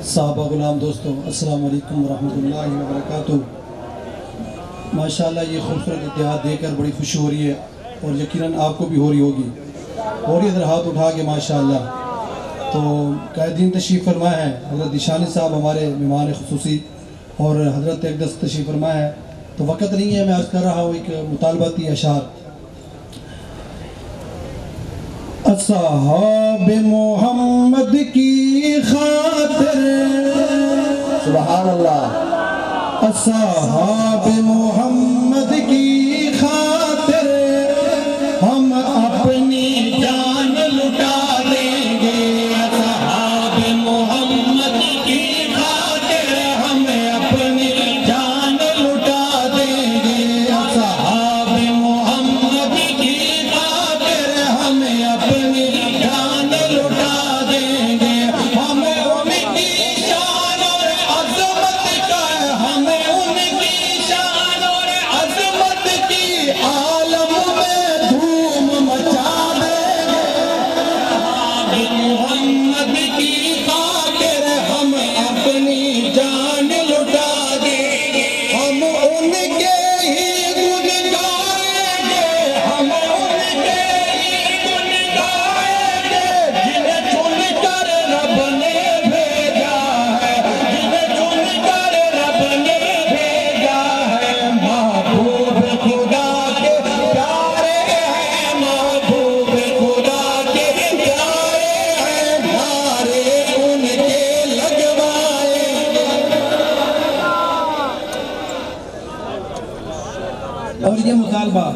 صحابہ غلام دوستو السلام علیکم ورحمۃ اللہ وبرکاتہ۔ ماشاءاللہ یہ خوبصورت اتحاد دیکھ کر بڑی خوشی ہو رہی ہے اور یقیناً آپ کو بھی ہو رہی ہوگی۔ اور ادھر ہاتھ اٹھا کے ماشاءاللہ تو قائدین تشریف فرما ہے، حضرت دشانی صاحب ہمارے مہمان خصوصی اور حضرت اقدس تشریف فرما ہے۔ تو وقت نہیں ہے، میں عرض کر رہا ہوں ایک مطالباتی اشعار۔ اصحاب محمد کی خاطر سبحان اللہ، اصحاب محمد کی خاطر ہم اپنی جان لٹا دیں گے۔ اصحاب محمد کی خاطر ہم اپنی جان لٹا دیں گے۔ اصحاب محمد کی خاطر ہم اپنی جان لٹا دیں گے۔ ہم ان کی شان اور عظمت کا، ہم ان کی شان اور عظمت کی عالم میں دھوم مچا دیں گے۔ محمد کی خاطر ہم اپنی جان لٹا دیں گے۔ ہم ان کے ہی گن گائیں گے، ہم ان کے ہی گن گائیں گے، جنہیں چن کر رب نے بھیجا ہے، جنہیں چن کر رب نے بھیجا ہے۔ محبوب خدا کے پیارے ہیں، محبوب خدا کے پیارے ہیں، نعرے ان کے لگوائیں گے۔ اور یہ مطالبہ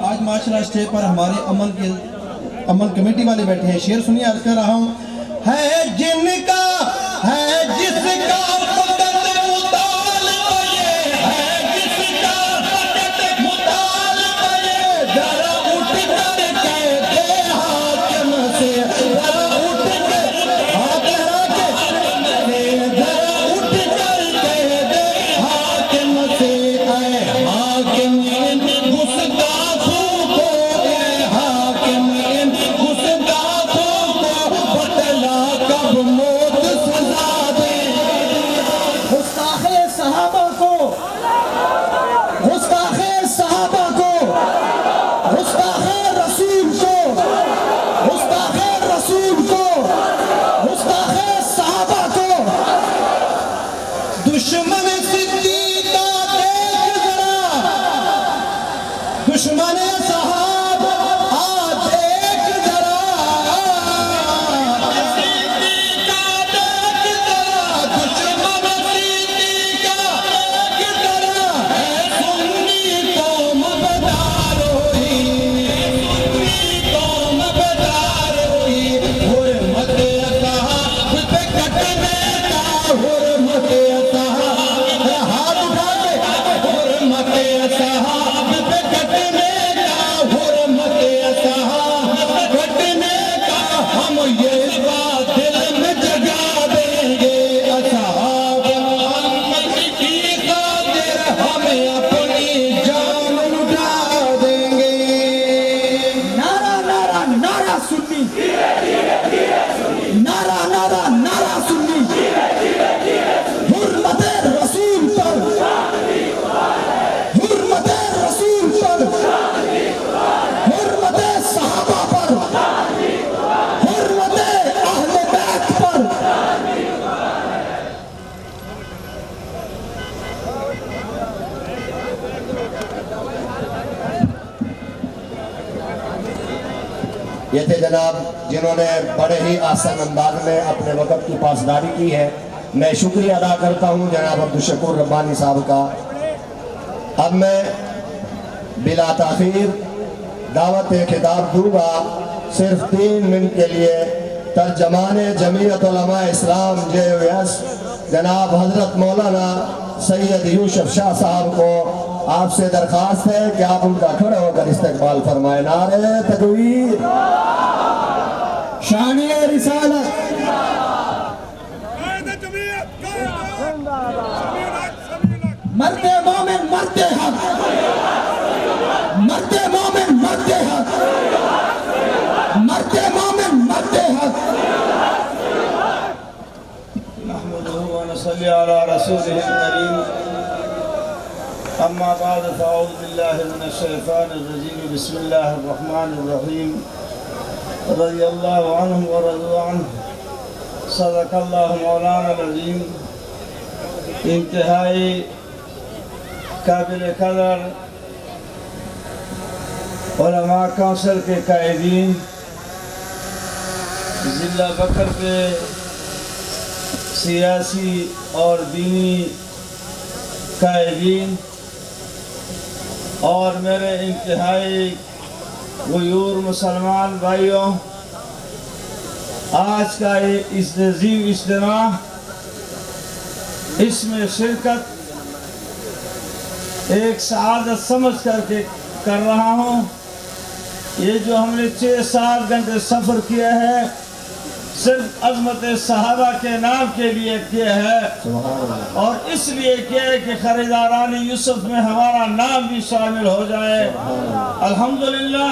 آج معاشرہ اسٹیج پر ہمارے امن کمیٹی والے بیٹھے ہیں، شعر سنیے، عرض کر رہا ہوں۔ ہے جن کا ہے جس کا فقط مطالبہ یہ ہے، جس کا فقط مطالبہ یہ، ذرا اٹھ کر کہہ دے حاکم سے، ذرا اٹھ کر ذرا اٹھ کر کہہ دے حاکم سے، اے حاکم ان گستاخوں کو، اے حاکم ان گستاخوں کو بتلا کب موت سزا دے۔ گستاخ صحابہ کو، گستاخ صحابہ کو، گستاخ رسول کو، گستاخ رسول کو، گستاخ صحابہ کو، دشمن صدیقہ دیکھ ذرا، دشمن صحاب آ دیکھ ذرا، صدیقہ دیکھ ذرا، دشمن صدیقہ دیکھ ذرا، ہے سنی قوم بیدار ہوئی، سنی قوم بیدار ہوئی، حرمت اصحاب پہ کٹنے کا، حرمت اصحاب، ہاتھ اٹھا کے، حرمت اصحاب پہ کٹنے کا، حرمت اصحاب کٹنے کا، ہم یہ بات دل میں جگا دیں گے۔ اصحاب محمد کی خاطر ہم اپنی جان لٹا دیں گے۔ نعرہ نعرہ نعرہ سنی، نعرہ نعرہ نعرہ سنی، حرمت رسول پر، حرمت رسول پر، حرمت صحابہ پر، حرمت اہل بیت پر۔ یہ تھے جناب جنہوں نے بڑے ہی آسان انداز میں اپنے وقت کی پاسداری کی ہے۔ میں شکریہ ادا کرتا ہوں جناب عبدالشکور ربانی صاحب کا۔ اب میں بلا تاخیر دعوت خطاب دوں گا، صرف 3 منٹ کے لیے ترجمان جمعیت علماء اسلام JOS جناب حضرت مولانا سید یوسف شاہ صاحب کو آپ سے درخواست ہے کہ آپ ان کا کھڑے ہو کر استقبال فرمائیں۔ نعرہ تکبیر، شان رسالت، مرتے مومن مرتے حق، مرتے مومن مرتے حق، مرتے مومن مرتے حق۔ نحمده ونصلي على رسوله الكريم أما بعد فأعوذ بالله من الشيطان الرجيم بسم الله الرحمن الرحيم رضي الله عنهم ورضوا عنه صدق الله مولانا العظيم انتہائی قابل قدر علماء کونسل کے قائدین ضلع بکر کے سیاسی اور دینی قائدین اور میرے انتہائی غیور مسلمان بھائیوں، آج کا یہ عظیم اجتماع، اس میں شرکت ایک سعادت سمجھ کر کے کر رہا ہوں۔ یہ جو ہم نے 6-7 گھنٹے سفر کیا ہے صرف عظمت صحابہ کے نام کے لیے کیا ہے، اور اس لیے کیا ہے کہ خریداران یوسف میں ہمارا نام بھی شامل ہو جائے۔ الحمدللہ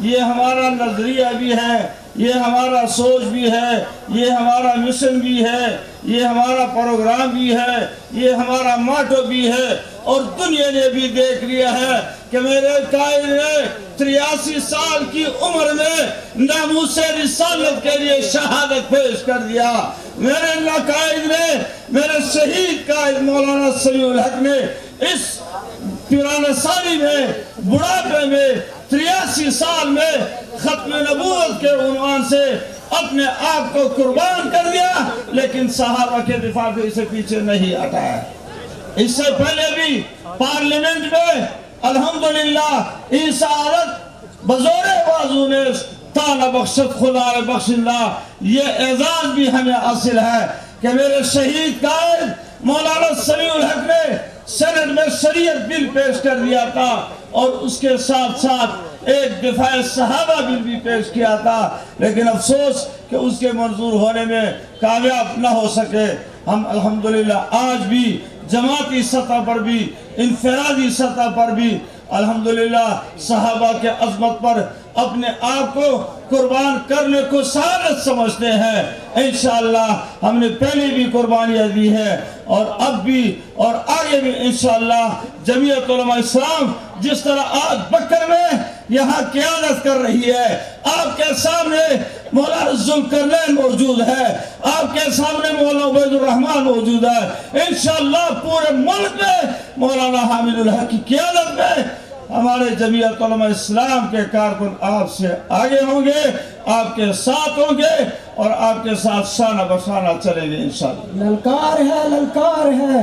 یہ ہمارا نظریہ بھی ہے، یہ ہمارا سوچ بھی ہے، یہ ہمارا مشن بھی ہے، یہ ہمارا پروگرام بھی ہے، یہ ہمارا ماٹو بھی ہے، اور دنیا نے بھی دیکھ لیا ہے کہ میرے قائد نے 83 سال کی عمر میں ناموس رسالت کے لیے شہادت پیش کر دیا۔ میرے اللہ قائد نے، میرے شہید قائد مولانا سمیع الحق نے اس پیرانہ سالی میں، بڑھاپے میں، 83 سال میں ختم نبوت کے عنوان سے اپنے آپ کو قربان کر دیا، لیکن صحابہ کے دفاع سے پیچھے نہیں ہٹایا۔ اس سے پہلے بھی پارلیمنٹ میں الحمدللہ یہ سعادت بزور بازو نے تعالی بخشت خدا بخش اللہ، یہ اعزاز بھی ہمیں حاصل ہے کہ میرے شہید قائد مولانا سمیع الحق نے سینٹ میں شریعت بل پیش کر دیا تھا، اور اس کے ساتھ ساتھ ایک دفاع صحابہ بل بھی پیش کیا تھا، لیکن افسوس کہ اس کے منظور ہونے میں کامیاب نہ ہو سکے۔ ہم الحمدللہ آج بھی جماعتی سطح پر بھی، انفرادی سطح پر بھی الحمدللہ صحابہ کے عظمت پر اپنے آپ کو قربان کرنے کو سعادت سمجھتے ہیں۔ انشاءاللہ ہم نے پہلے بھی قربانیاں دی ہے، اور اب بھی اور آگے بھی انشاءاللہ جمعیت علماء اسلام جس طرح آج بکر میں یہاں قیادت کر رہی ہے، آپ کے سامنے مولانا ذوالقرنین موجود ہے، آپ کے سامنے مولانا عبید الرحمن موجود ہے، انشاءاللہ پورے ملک میں مولانا حامد الحق کی قیادت میں ہمارے جمعیت علماء اسلام کے کارکن آپ سے آگے ہوں گے، آپ کے ساتھ ہوں گے، اور آپ کے ساتھ شانہ بشانہ چلیں گے انشاءاللہ۔ للکار ہے، للکار ہے،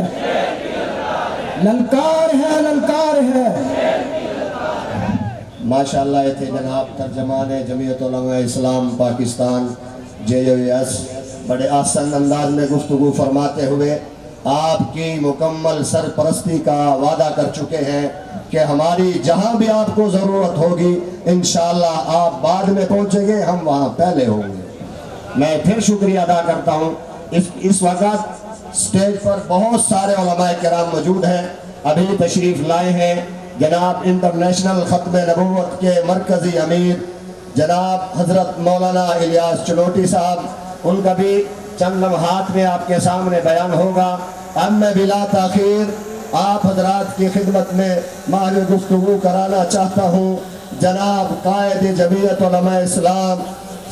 للکار ہے، للکار ہے۔ ماشاءاللہ یہ تھے جناب ترجمان جمعیت علماء اسلام پاکستان JOS، بڑے آسان انداز میں گفتگو فرماتے ہوئے آپ کی مکمل سرپرستی کا وعدہ کر چکے ہیں کہ ہماری جہاں بھی آپ کو ضرورت ہوگی انشاءاللہ آپ بعد میں پہنچیں گے، ہم وہاں پہلے ہوں گے۔ میں پھر شکریہ ادا کرتا ہوں۔ اس وقت سٹیج پر بہت سارے علماء کرام موجود ہیں، ابھی تشریف لائے ہیں جناب انٹرنیشنل ختم نبوت کے مرکزی امیر جناب حضرت مولانا الیاس چنوٹی صاحب، ان کا بھی چند لمحات میں آپ کے سامنے بیان ہوگا۔ اب میں بلا تاخیر آپ حضرات کی خدمت میں ماہر گفتگو کرانا چاہتا ہوں جناب قائد جمعیت علماء اسلام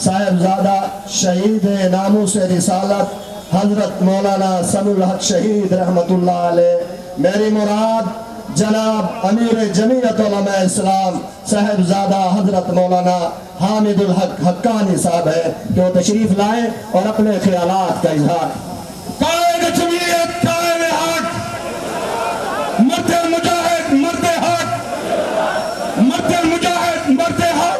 صاحبزادہ شہید ناموس رسالت حضرت مولانا سمیع الحق شہید رحمت اللہ علیہ۔ میری مراد جناب امیر جمعیت علماء اسلام صاحبزادہ حضرت مولانا حامد الحق حقانی صاحب ہے کہ وہ تشریف لائیں اور اپنے خیالات کا اظہار۔ قائد جمعیت، قائد حق، مرد مجاہد، مرد حق، مرد مجاہد، مرد حق،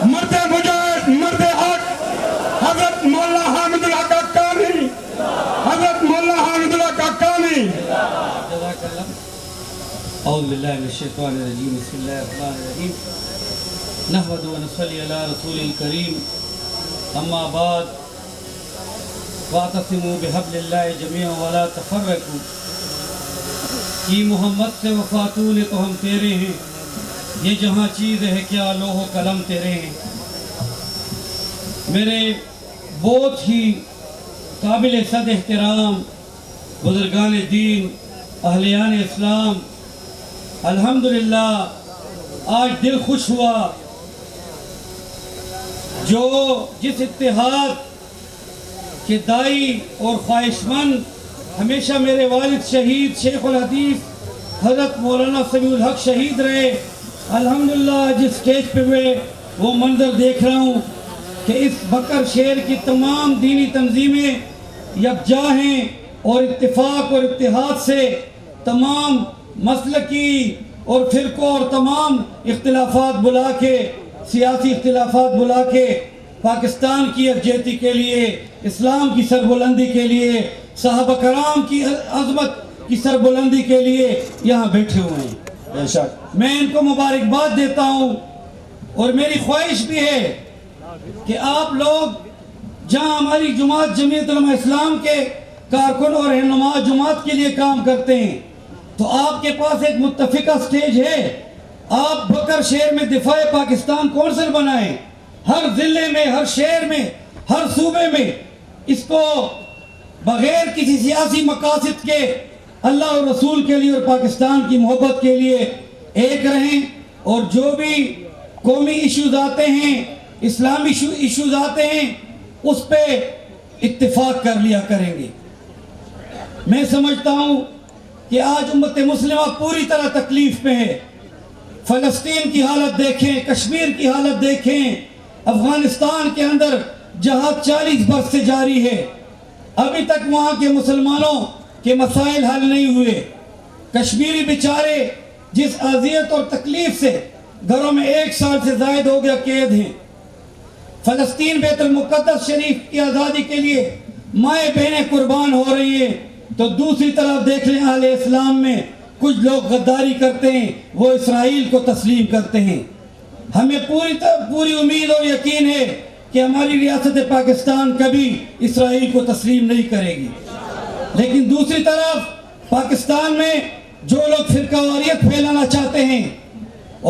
مرد مجاہد، مرد حق، حضرت مولانا حامد الحق حقانی، حضرت مولانا حامد الحق حقانی۔ اعوذ باللہ من الشیطان الرجیم، بسم اللہ الرحمن الرحیم، نحمد و نصلی علی رسول الکریم، اما بعد، واعتصموا بحبل اللہ جميعا ولا تفرقوا۔ کی محمد سے وفاتون تو ہم تیرے ہیں، یہ جہاں چیز ہے کیا لوح و قلم تیرے ہیں۔ میرے بہت ہی قابل صد احترام بزرگان دین، اہلیان اسلام، الحمدللہ آج دل خوش ہوا جو جس اتحاد کے دائی اور خواہش مند ہمیشہ میرے والد شہید شیخ الحدیث حضرت مولانا سمیع الحق شہید رہے، الحمدللہ جس سٹیج پہ میں وہ منظر دیکھ رہا ہوں کہ اس بکر شہر کی تمام دینی تنظیمیں یکجا ہیں اور اتفاق اور اتحاد سے تمام مسلکی اور فرقوں اور تمام اختلافات بلا کے، سیاسی اختلافات بلا کے پاکستان کی یکجہتی کے لیے، اسلام کی سربلندی کے لیے، صحابہ کرام کی عظمت کی سربلندی کے لیے یہاں بیٹھے ہوئے ہیں۔ بے شک میں ان کو مبارکباد دیتا ہوں اور میری خواہش بھی ہے کہ آپ لوگ جہاں ہماری جماعت جمعیت علماء اسلام کے کارکن اور رہنما جماعت کے لیے کام کرتے ہیں تو آپ کے پاس ایک متفقہ سٹیج ہے، آپ بکر شہر میں دفاع پاکستان کونسل بنائیں، ہر ضلع میں، ہر شہر میں، ہر صوبے میں اس کو بغیر کسی سیاسی مقاصد کے اللہ اور رسول کے لیے اور پاکستان کی محبت کے لیے ایک رہیں، اور جو بھی قومی ایشوز آتے ہیں، اسلامی ایشوز آتے ہیں، اس پہ اتفاق کر لیا کریں گے۔ میں سمجھتا ہوں کہ آج امت مسلمہ پوری طرح تکلیف میں ہے۔ فلسطین کی حالت دیکھیں، کشمیر کی حالت دیکھیں، افغانستان کے اندر جہاد 40 برس سے جاری ہے، ابھی تک وہاں کے مسلمانوں کے مسائل حل نہیں ہوئے۔ کشمیری بیچارے جس اذیت اور تکلیف سے گھروں میں 1 سال سے زائد ہو گیا قید ہیں، فلسطین بیت المقدس شریف کی آزادی کے لیے مائیں بہنیں قربان ہو رہی ہیں، تو دوسری طرف دیکھ لیں اہل اسلام میں کچھ لوگ غداری کرتے ہیں، وہ اسرائیل کو تسلیم کرتے ہیں۔ ہمیں پوری امید اور یقین ہے کہ ہماری ریاست پاکستان کبھی اسرائیل کو تسلیم نہیں کرے گی، لیکن دوسری طرف پاکستان میں جو لوگ فرقہ واریت پھیلانا چاہتے ہیں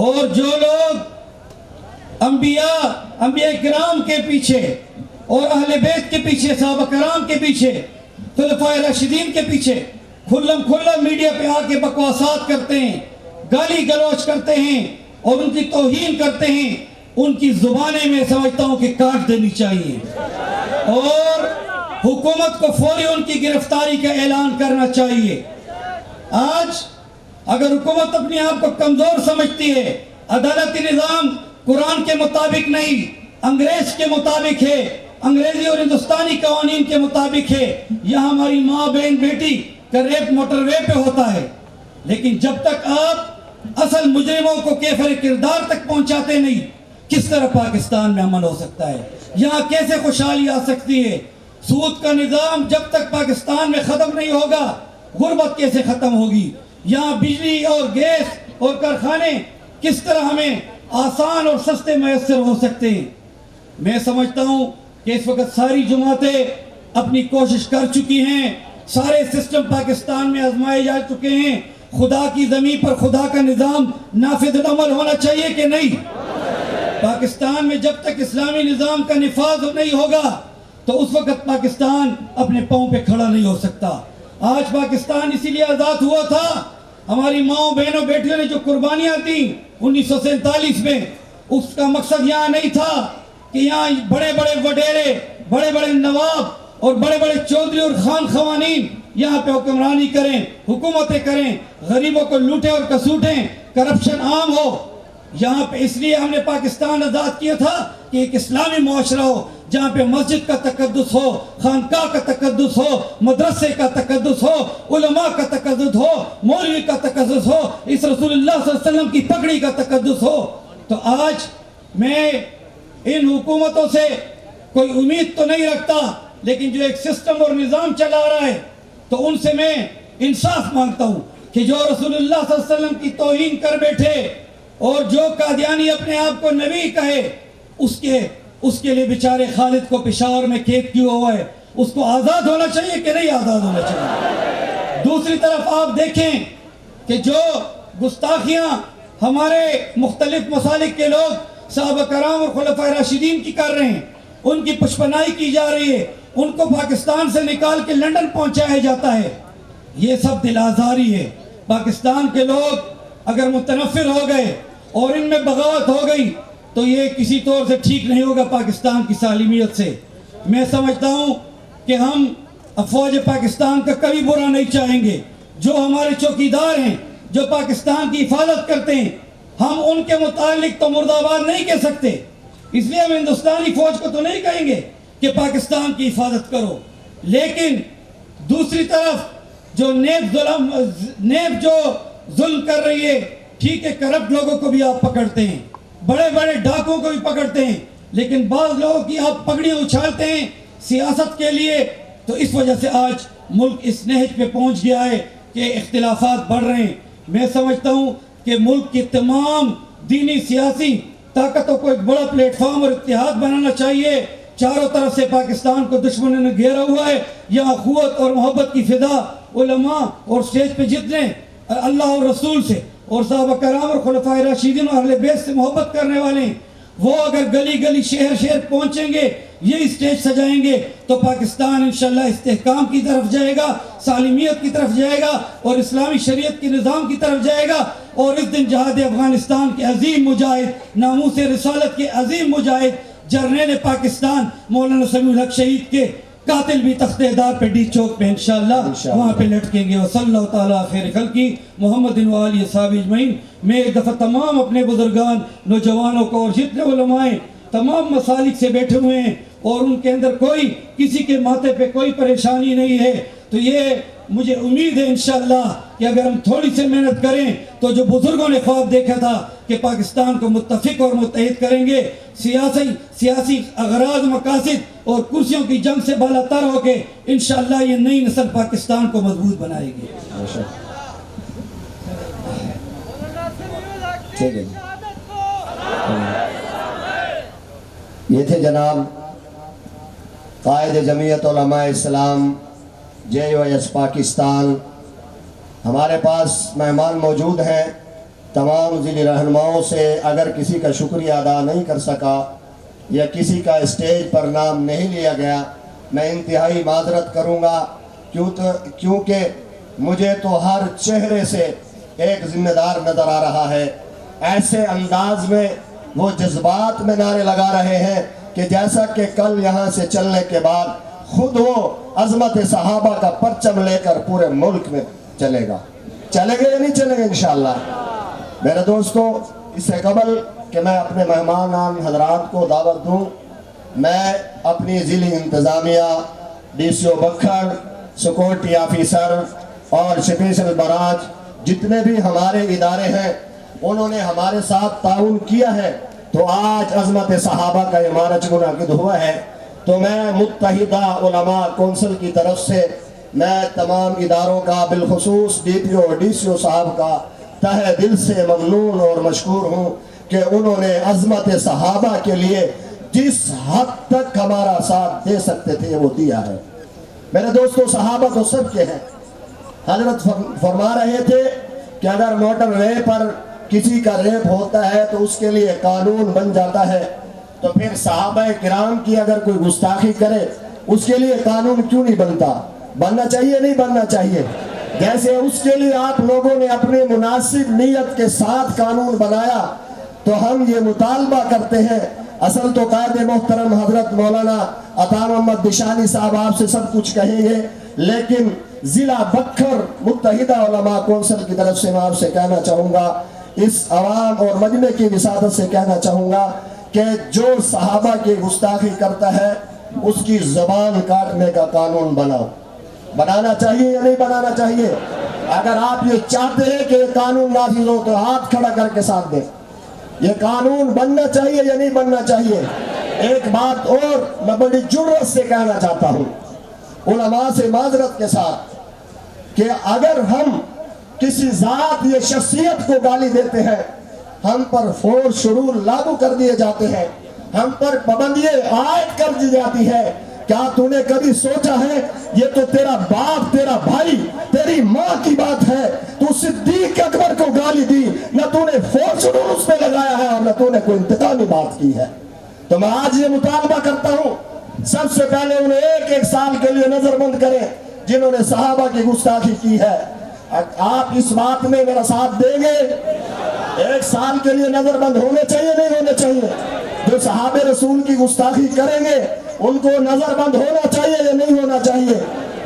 اور جو لوگ انبیاء کرام کے پیچھے اور اہل بیت کے پیچھے، صحابہ کرام کے پیچھے، خلفائے راشدین کے پیچھے کھلا میڈیا پہ آ کے بکواسات کرتے ہیں، گالی گلوچ کرتے ہیں اور ان کی توہین کرتے ہیں، ان کی زبانیں میں سمجھتا ہوں کہ کاٹ دینی چاہیے اور حکومت کو فوری ان کی گرفتاری کا اعلان کرنا چاہیے۔ آج اگر حکومت اپنے آپ کو کمزور سمجھتی ہے، عدالتی نظام قرآن کے مطابق نہیں، انگریز کے مطابق ہے، انگریزی اور ہندوستانی قوانین کے مطابق ہے، یہاں ہماری ماں بہن بیٹی کا ریپ موٹر وے پہ ہوتا ہے، لیکن جب تک آپ اصل مجرموں کو کیفر کردار تک پہنچاتے نہیں، کس طرح پاکستان میں امن ہو سکتا ہے؟ یہاں کیسے خوشحالی آ سکتی ہے؟ سود کا نظام جب تک پاکستان میں ختم نہیں ہوگا، غربت کیسے ختم ہوگی؟ یہاں بجلی اور گیس اور کارخانے کس طرح ہمیں آسان اور سستے میسر ہو سکتے ہیں؟ میں سمجھتا ہوں کہ اس وقت ساری جماعتیں اپنی کوشش کر چکی ہیں، سارے سسٹم پاکستان میں آزمائے جا چکے ہیں۔ خدا کی زمین پر خدا کا نظام نافذ العمل ہونا چاہیے کہ نہیں؟ پاکستان میں جب تک اسلامی نظام کا نفاذ نہیں ہوگا تو اس وقت پاکستان اپنے پاؤں پہ کھڑا نہیں ہو سکتا۔ آج پاکستان اسی لیے آزاد ہوا تھا، ہماری ماؤں بہنوں بیٹیوں نے جو قربانیاں دیں 1947 میں، اس کا مقصد یہاں نہیں تھا کہ یہاں بڑے بڑے وڈیرے، بڑے بڑے نواب اور بڑے بڑے چودھری اور خان خوانین یہاں پہ حکمرانی کریں، حکومتیں کریں، غریبوں کو لوٹیں اور کسوٹیں، کرپشن عام ہو۔ یہاں پہ اس لیے ہم نے پاکستان آزاد کیا تھا کہ ایک اسلامی معاشرہ ہو جہاں پہ مسجد کا تقدس ہو، خانقاہ کا تقدس ہو، مدرسے کا تقدس ہو، علماء کا تقدس ہو، مولوی کا تقدس ہو، اس رسول اللہ صلی اللہ علیہ وسلم کی پگڑی کا تقدس ہو۔ تو آج میں ان حکومتوں سے کوئی امید تو نہیں رکھتا، لیکن جو ایک سسٹم اور نظام چلا رہا ہے تو ان سے میں انصاف مانگتا ہوں کہ جو رسول اللہ صلی اللہ علیہ وسلم کی توہین کر بیٹھے اور جو قادیانی اپنے آپ کو نبی کہے، اس کے لیے بیچارے خالد کو پشاور میں قید کیوں ہوا ہے، اس کو آزاد ہونا چاہیے کہ نہیں آزاد ہونا چاہیے؟ دوسری طرف آپ دیکھیں کہ جو گستاخیاں ہمارے مختلف مسالک کے لوگ صحابہ کرام اور خلفائے راشدین کی کر رہے ہیں، ان کی پشپنائی کی جا رہی ہے، ان کو پاکستان سے نکال کے لندن پہنچایا جاتا ہے. یہ سب دل آزاری ہے. پاکستان کے لوگ اگر متنفر ہو گئے اور ان میں بغاوت ہو گئی تو یہ کسی طور سے ٹھیک نہیں ہوگا پاکستان کی سالمیت سے. میں سمجھتا ہوں کہ ہم افواج پاکستان کا کبھی برا نہیں چاہیں گے. جو ہمارے چوکیدار ہیں، جو پاکستان کی حفاظت کرتے ہیں، ہم ان کے متعلق تو مرد آباد نہیں کہہ سکتے. اس لیے ہم ہندوستانی فوج کو تو نہیں کہیں گے کہ پاکستان کی حفاظت کرو. لیکن دوسری طرف جو نیب جو ظلم کر رہی ہے، ٹھیک ہے، کرپٹ لوگوں کو بھی آپ پکڑتے ہیں، بڑے بڑے ڈاکوں کو بھی pکڑتے ہیں، لیکن بعض لوگوں کی آپ پگڑیاں اچھالتے ہیں سیاست کے لیے. تو اس وجہ سے آج ملک اس نہج پہ پہنچ گیا ہے کہ اختلافات بڑھ رہے ہیں. میں سمجھتا ہوں کہ ملک کی تمام دینی سیاسی طاقتوں کو ایک بڑا پلیٹ فارم اور اتحاد بنانا چاہیے. چاروں طرف سے پاکستان کو دشمنوں نے گھیرا ہوا ہے. یہاں قوت اور محبت کی فضا علماء اور سٹیج پہ جتنے اللہ اور رسول سے اور صحابہ کرام اور خلفائے راشدین اور اہل بیت سے محبت کرنے والے ہیں، وہ اگر گلی گلی شہر شہر پہنچیں گے، یہ اسٹیج سجائیں گے، تو پاکستان انشاءاللہ استحکام کی طرف جائے گا، سالمیت کی طرف جائے گا اور اسلامی شریعت کے نظام کی طرف جائے گا. اور اس دن جہاد افغانستان کے عظیم مجاہد، ناموس رسالت کے عظیم مجاہد، جرنیل پاکستان مولانا سمیع الحق شہید کے قاتل بھی تختِ دار پہ ڈی چوک پہ انشاءاللہ وہاں پہ لٹکیں گے. وصلی اللہ تعالیٰ خیر خلقی محمد و آلہ صحابہ اجمعین. میں ایک دفعہ تمام اپنے بزرگان، نوجوانوں کو اور جتنے علماء تمام مسالک سے بیٹھے ہوئے ہیں اور ان کے اندر کوئی کسی کے ماتھے پہ کوئی پریشانی نہیں ہے، تو یہ مجھے امید ہے انشاءاللہ کہ اگر ہم تھوڑی سی محنت کریں تو جو بزرگوں نے خواب دیکھا تھا کہ پاکستان کو متفق اور متحد کریں گے، سیاسی اغراض، مقاصد اور کرسیوں کی جنگ سے بالا تر ہو کے انشاءاللہ یہ نئی نسل پاکستان کو مضبوط بنائے گی. یہ تھے جناب قائد جمعیت علماء اسلام JOS پاکستان. ہمارے پاس مہمان موجود ہیں. تمام ضلع رہنماؤں سے اگر کسی کا شکریہ ادا نہیں کر سکا یا کسی کا اسٹیج پر نام نہیں لیا گیا، میں انتہائی معذرت کروں گا، کیونکہ مجھے تو ہر چہرے سے ایک ذمہ دار نظر آ رہا ہے. ایسے انداز میں وہ جذبات میں نعرے لگا رہے ہیں کہ جیسا کہ کل یہاں سے چلنے کے بعد خود وہ عظمت صحابہ کا پرچم لے کر پورے ملک میں چلے گا. چلے گے یا نہیں چلے گے انشاءاللہ؟ میرے دوستو، اس سے قبل کہ میں اپنے مہمان حضرات کو دعوت دوں، میں اپنی ضلعی انتظامیہ، DCO بکھڑ، سیکورٹی آفیسر اور اسپیشل برانچ جتنے بھی ہمارے ادارے ہیں انہوں نے ہمارے ساتھ تعاون کیا ہے، تو آج عظمت صحابہ کا یہ مارچ منعقد ہوا ہے. تو میں متحدہ علماء کونسل کی طرف سے میں تمام اداروں کا، بالخصوص DPO اور DCO صاحب کا تہہ دل سے ممنون اور مشکور ہوں کہ انہوں نے عظمت صحابہ کے لیے جس حد تک ہمارا ساتھ دے سکتے تھے وہ دیا ہے. میرے دوستو، صحابہ تو سب کے ہیں. حضرت فرما رہے تھے کہ اگر موٹر وے پر کسی کا ریپ ہوتا ہے تو اس کے لیے قانون بن جاتا ہے، تو پھر صحابہ کرام کی اگر کوئی گستاخی کرے اس کے لیے قانون کیوں نہیں بنتا؟ بننا چاہیے، نہیں بننا چاہیے؟ جیسے اس کے لیے آپ لوگوں نے اپنے مناسب نیت کے ساتھ قانون بنایا، تو ہم یہ مطالبہ کرتے ہیں. اصل تو قائد محترم حضرت مولانا عطا محمد بشانی صاحب آپ سے سب کچھ کہیں گے، لیکن ضلع بکھر متحدہ علماء کونسل کی طرف سے میں آپ سے کہنا چاہوں گا، اس عوام اور مجمع کی وساطت سے کہنا چاہوں گا کہ جو صحابہ کی گستاخی کرتا ہے اس کی زبان کاٹنے کا قانون بناؤ. بنانا چاہیے یا نہیں بنانا چاہیے؟ اگر آپ یہ چاہتے ہیں کہ یہ قانون نافذ ہو تو ہاتھ کھڑا کر کے ساتھ دیں. یہ قانون بننا چاہیے یا نہیں بننا چاہیے؟ ایک بات اور میں بڑی جرأت سے کہنا چاہتا ہوں علماء سے معذرت کے ساتھ، کہ اگر ہم کسی ذات یا شخصیت کو گالی دیتے ہیں، ہم پر فورس شرور لاگو کر دیے جاتے ہیں، ہم پر پابندیاں عائد کر دی جاتی ہے. کیا تو نے کبھی سوچا ہے یہ تو تیرا باپ، تیرا بھائی، تیری ماں کی بات ہے، تو صدیق اکبر کو گالی دی، نہ تو نے فورس شرور اس پہ لگایا ہے اور نہ تو نے کوئی انتقامی بات کی ہے. تو میں آج یہ مطالبہ کرتا ہوں، سب سے پہلے انہیں ایک ایک سال کے لیے نظر بند کریں جنہوں نے صحابہ کی گستاخی کی ہے۔ آپ اس بات میں میرا ساتھ دیں گے؟ ایک سال کے لیے نظر بند ہونے چاہیے نہیں ہونے چاہیے؟ جو صحابہ رسول کی گستاخی کریں گے ان کو نظر بند ہونا چاہیے یا نہیں ہونا چاہیے؟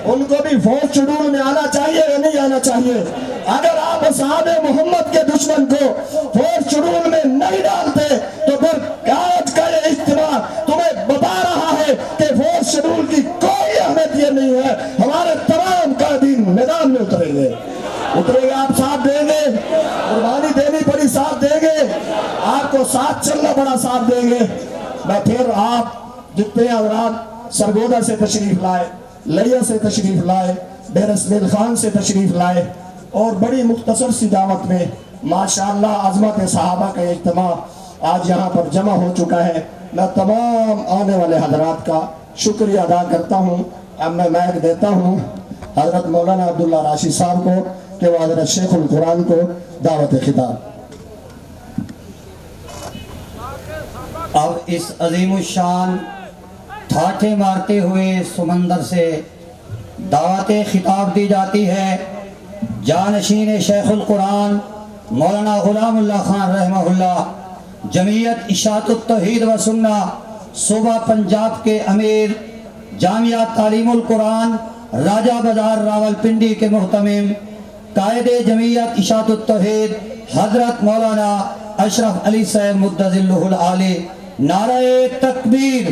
ان کو بھی فوج شیڈول میں آنا چاہیے یا نہیں آنا چاہیے؟ اگر آپ صحابہ محمد کے دشمن کو فوج شیڈول میں نہیں ڈالتے تو پھر آج کا یہ اجتماع تمہیں بتا رہا ہے کہ فوج شیڈول کی کوئی اہمیت یہ نہیں ہے۔ ہمارے تمام قائدین میدان میں اتریں گے، آپ ساتھ دیں گے، قربانی دینی پڑی ساتھ دیں گے، آپ کو ساتھ چلنا پڑا ساتھ دیں گے۔ میں پھر آپ جتنے حضرات سرگودا سے تشریف لائے، لیا سے تشریف لائے، ڈیر اسمیل خان سے تشریف لائے اور بڑی مختصر سی دعوت میں ماشاءاللہ عظمت صحابہ کا اجتماع آج یہاں پر جمع ہو چکا ہے۔ میں تمام آنے والے حضرات کا شکریہ ادا کرتا ہوں۔ اب میں مائک دیتا ہوں حضرت مولانا عبداللہ راشد صاحب کو کہ وہ حضرت شیخ القرآن کو دعوت خطاب۔ اب اس عظیم الشان ٹھاٹھے مارتے ہوئے سمندر سے دعوت خطاب دی جاتی ہے جانشین شیخ القرآن مولانا غلام اللہ خان رحمہ اللہ، جمعیت اشاعت التوحید و سنہ صوبہ پنجاب کے امیر، جامعہ تعلیم القرآن راجہ بازار راول پنڈی کے محتمم، قائد جمعیت اشاعت التوحید حضرت مولانا اشرف علی صاحب مدظلہ العالی۔ نعرہ تکبیر!